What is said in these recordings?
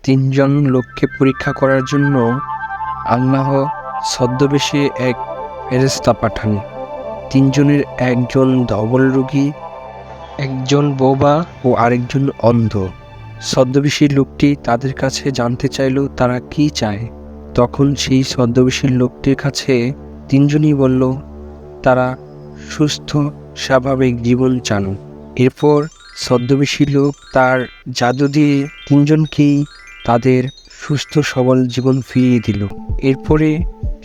তিনজন লোককে পরীক্ষা করার জন্য আল্লাহ ছদ্মবেশে এক ফেরেশতা পাঠান। তিনজনের একজন ধবল রোগী, একজন বোবা ও আরেকজন অন্ধ। ছদ্মবেশী লোকটি তাদের কাছে জানতে চাইল তারা কি চায়। তখন সেই ছদ্মবেশী লোকটির কাছে তিনজনই বলল তারা সুস্থ স্বাভাবিক জীবন চান। এরপর ছদ্মবেশী লোক তার জাদু দিয়ে তিনজনকেই তাদের সুস্থ সবল জীবন ফিরিয়ে দিল। এরপরে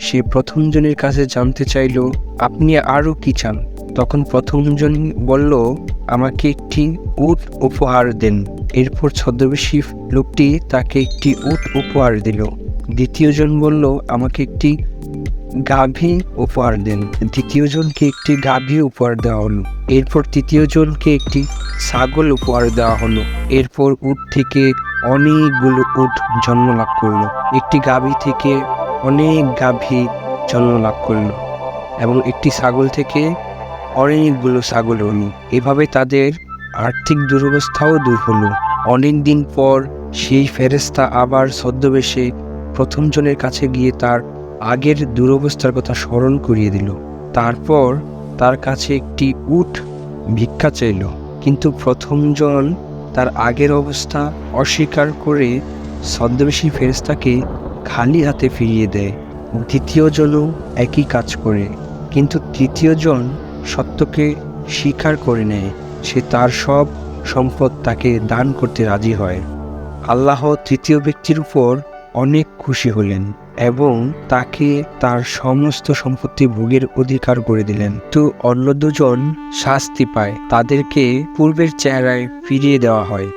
সে প্রথমজনের কাছে জানতে চাইল আপনি আরও কি চান। তখন প্রথমজন বলল আমাকে একটি উট উপহার দেন। এরপর ছদ্মবেশী লোকটি তাকে একটি উট উপহার দিল। দ্বিতীয়জন বলল আমাকে একটি গাভী উপহার দেন। দ্বিতীয়জনকে একটি গাভী উপহার দেওয়া হলো। এরপর তৃতীয়জনকে একটি ছাগল উপহার দেওয়া হলো। এরপর উট থেকে অনেকগুলো উট জন্ম লাভ করলো। একটি গাভী থেকে অনেক গাভী জন্ম লাভ করলো এবং একটি ছাগল থেকে অনেকগুলো ছাগল হলো। এভাবে তাদের আর্থিক দুরবস্থাও দূর হলো। অনেক দিন পর সেই ফেরেশতা আবার ছদ্মবেশে প্রথমজনের কাছে গিয়ে তার আগের দুরবস্থার কথা স্মরণ করিয়ে দিল। তারপর তার কাছে একটি উট ভিক্ষা চাইল, কিন্তু প্রথমজন তার আগের অবস্থা অস্বীকার করে ছদ্মবেশী ফেরেশতাকে খালি হাতে ফিরিয়ে দেয়। দ্বিতীয়জনও একই কাজ করে, কিন্তু তৃতীয়জন সত্যকে স্বীকার করে নেয়। সে তার সব সম্পদ তাকে দান করতে রাজি হয়। আল্লাহ তৃতীয় ব্যক্তির উপর অনেক খুশি হলেন এবং তাকে তার সমস্ত সম্পত্তি ভোগের অধিকার করে দিলেন। তো অন্য দুজন শাস্তি পায়, তাদেরকে পূর্বের চেহারায় ফিরিয়ে দেওয়া হয়।